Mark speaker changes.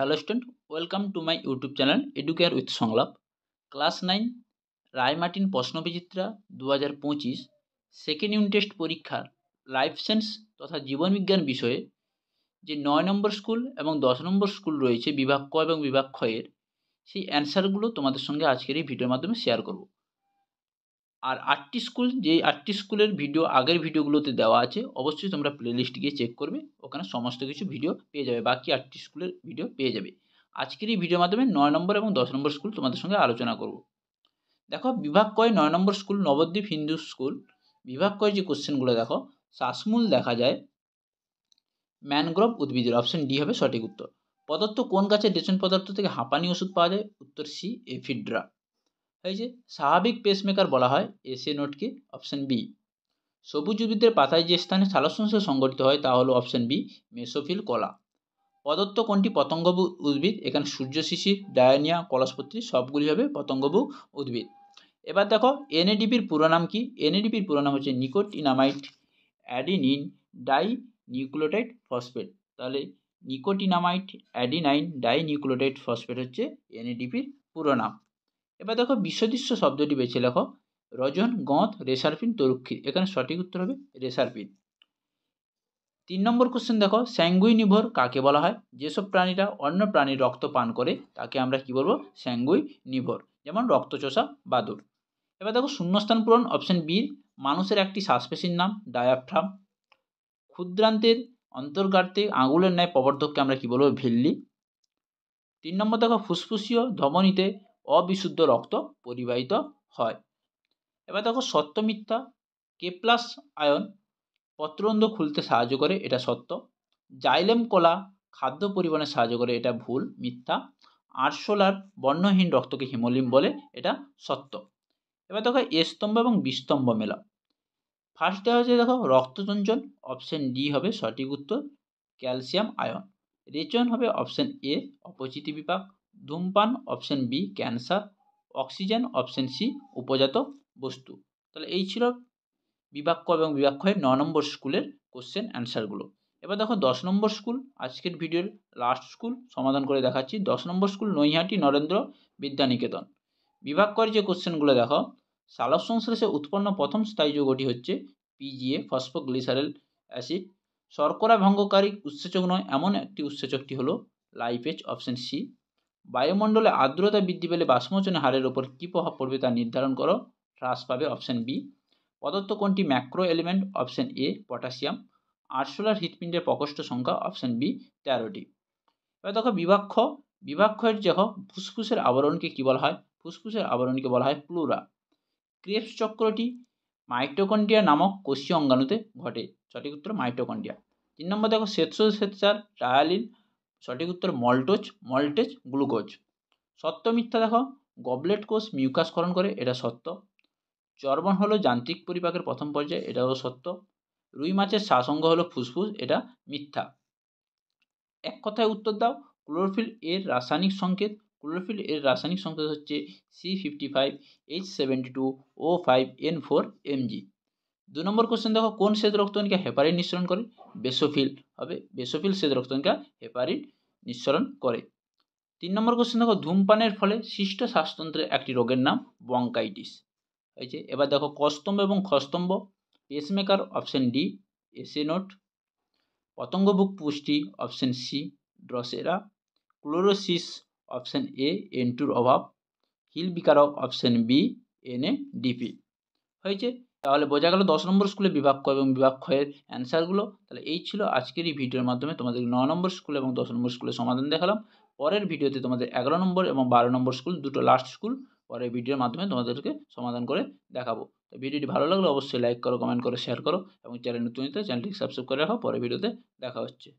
Speaker 1: Hello student, welcome to my YouTube channel Educare with Sanglap. Class 9 Ray Martin Prashna Bichitra 2025 second unit test পরীক্ষার life science তথা জীবনবিজ্ঞান বিষয়ে যে 9 নম্বর স্কুল এবং 10 নম্বর স্কুল রয়েছে বিভাগ ক এবং বিভাগ খ এর, সেই অ্যান্সারগুলো তোমাদের সঙ্গে আজকের এই ভিডিওর মাধ্যমে শেয়ার করব। আর 8টি স্কুল, যে 8টি স্কুলের ভিডিও আগের ভিডিওগুলোতে দেওয়া আছে, অবশ্যই তোমরা প্লেলিস্ট গিয়ে চেক করবে, ওখানে সমস্ত কিছু ভিডিও পেয়ে যাবে, বাকি 8টি স্কুলের ভিডিও পেয়ে যাবে। আজকের এই ভিডিওর মাধ্যমে 9 নম্বর এবং 10 নম্বর স্কুল তোমাদের সঙ্গে আলোচনা করব। দেখো, বিভাগ কয় 9 নম্বর স্কুল নবদ্বীপ হিন্দু স্কুল। বিভাগ কয় যে কোশ্চেনগুলো দেখো, শ্বাসমূল দেখা যায় ম্যানগ্রোভ উদ্ভিদের, অপশন ডি হবে সঠিক উত্তর। পদার্থ কোন গাছের রেচন পদার্থ থেকে হাঁপানি ওষুধ পাওয়া যায়, উত্তর সি এফিড্রা। এই যে স্বাভাবিক পেসমেকার বলা হয় এসএ নোটকে, অপশন বি। সবুজ উদ্ভিদের পাতায় যে স্থানে সালোকসংশ্লেষ সংঘটিত হয় তা হলো অপশন বি মেসোফিল কলা। পদার্থ কোনটি পতঙ্গবু উদ্ভিদ, এখানে সূর্য শিশির, ডায়নিয়া, কলসপত্রী সবগুলি হবে পতঙ্গবু উদ্ভিদ। এবার দেখো এনএডিপির পুরো নাম কি। এনএডিপির পুরো নাম হচ্ছে nicotinamide adenine die nucleotide phosphate. তাহলে nicotinamide adenine die nucleotide phosphate হচ্ছে এনএডিপির পুরো নাম। এবার দেখো বিশ্বদৃশ্য শব্দটি বেছে লেখো, রজন, গঁদ, রেসারফিন, তরুক্ষীর, এখানে সঠিক উত্তর হবে রেসারফিন। 3 নম্বর কোশ্চেন দেখো, স্যাঙ্গুইনিভোর কাকে বলা হয়, যেসব প্রাণীরা অন্য প্রাণীর রক্ত পান করে তাকে আমরা কি বলবো, স্যাঙ্গুইনিভোর, যেমন রক্তচোষা বাদুড়। এবার দেখো শূন্যস্থান পূরণ, অপশন বি মানুষের একটি শ্বাসপেশির নাম ডায়াফ্রাম। ক্ষুদ্রান্তের অন্তর্গাতে আঙুলের ন্যায় প্রবর্ধককে আমরা কি বলবো, ভিল্লি। 3 নম্বর দেখো ফুসফুসীয় ধমনীতে অবিশুদ্ধ রক্ত পরিবাহিত হয়। এবার দেখো সত্য মিথ্যা, কে প্লাস আয়ন পত্ররন্ধ্র খুলতে সাহায্য করে, এটা সত্য। জাইলেম কলা খাদ্য পরিবহনে সাহায্য করে, এটা ভুল, মিথ্যা। আরশোলার বর্ণহীন রক্তকে হিমোলিম বলে, এটা সত্য। এবার দেখো এ স্তম্ভ এবং বি স্তম্ভ মেলা। ফার্স্ট দেওয়া হচ্ছে দেখো রক্তচঞ্চল, অপশন ডি হবে সঠিক উত্তর ক্যালসিয়াম আয়ন। রেচন হবে অপশন এ অপচিতি বিপাক। ধূমপান option B cancer. Oxygen option C উপজাত বস্তু। তাহলে এই ছিল বিভাগ ক এবং বিভাগ খ 9 নম্বর স্কুলের কোশ্চেন অ্যান্সারগুলো। এবার দেখো 10 নম্বর স্কুল, আজকের ভিডিওর লাস্ট স্কুল সমাধান করে দেখাচ্ছি। 10 নম্বর স্কুল নৈহাটি নরেন্দ্র বিদ্যানিকেতন। বিভাগ কর যে কোশ্চেনগুলো দেখো, সালোক সংশ্লেষে উৎপন্ন প্রথম স্থায়ী যৌগটি হচ্ছে পিজিএ ফসফোগ্লিসারেল অ্যাসিড। শর্করা ভঙ্গকারী উৎসেচক নয় এমন একটি উৎসেচকটি হলো লাইপেজ, অপশন সি। বায়ুমণ্ডলে আর্দ্রতা বৃদ্ধি পেলে বাষ্পমোচনের হারের ওপর কী প্রভাব পড়বে তা নির্ধারণ করো, হ্রাস পাবে, অপশন বি। পদার্থ কোনটি macro element, option A potassium. আরশোলার হৃৎপিণ্ডের প্রকোষ্ঠ সংখ্যা, অপশন বি 13টি। এবার দেখো বিভাগ খ। বিভাগ খ এর দেখো ফুসফুসের আবরণকে কি বলা হয়, ফুসফুসের আবরণকে বলা হয় প্লুরা। ক্রেবস চক্রটি মাইটোকন্ড্রিয়া নামক কোষীয় অঙ্গাণুতে ঘটে, সঠিক উত্তর মাইটোকন্ড্রিয়া। 3 নম্বর দেখো শ্বেতসার ট্রায়ালিন, সঠিক উত্তর মল্টেজ গ্লুকোজ। সত্য মিথ্যা দেখো, গবলেট কোষ মিউকাস ক্ষরণ করে, এটা সত্য। চর্বণ হলো যান্ত্রিক পরিপাকের প্রথম পর্যায়ে, এটা হলো সত্য। রুই মাছের শ্বাসঙ্গ হলো ফুসফুস, এটা মিথ্যা। এক কথায় উত্তর দাও, ক্লোরোফিল এর রাসায়নিক সংকেত। ক্লোরোফিল এর রাসায়নিক সংকেত হচ্ছে C55H72O5N4Mg। 2 নম্বর কোশ্চেন দেখো, কোন শ্বেত রক্তকণিকা হেপারিন নিঃসরণ করে, বেসোফিল হবে, বেসোফিল শ্বেত রক্তকণিকা হেপারিন নিঃসরণ করে। 3 নম্বর কোশ্চেন দেখো, ধূমপানের ফলে সৃষ্ট শ্বাসতন্ত্রের একটি রোগের নাম ব্রঙ্কাইটিস হয়েছে। এবার দেখো কস্তম্ভ এবং খস্তম্ভ pacemaker, option D SA node. পতঙ্গভুক পুষ্টি, option C drosera. Chlorosis, option A N2 অভাব। হিল বিকারক, অপশন বি NADP হয়েছে। তাহলে বোঝা গেল 10 নম্বর স্কুলে বিভাগ ক এবং বিভাগ খ এর অ্যান্সারগুলো। তাহলে এই ছিল আজকের এই ভিডিওর মাধ্যমে তোমাদের 9 নম্বর স্কুল এবং 10 নম্বর স্কুলের সমাধান দেখালাম। পরের ভিডিওতে তোমাদের 11 নম্বর এবং 12 নম্বর স্কুল, দুটো লাস্ট স্কুল পরের ভিডিওর মাধ্যমে তোমাদেরকে সমাধান করে দেখাবো। তো ভিডিওটি ভালো লাগলে অবশ্যই লাইক করো, কমেন্ট করো, শেয়ার করো এবং চ্যানেল নতুন হলে চ্যানেলটিকে সাবস্ক্রাইব করে রাখো। পরের ভিডিওতে দেখা হচ্ছে।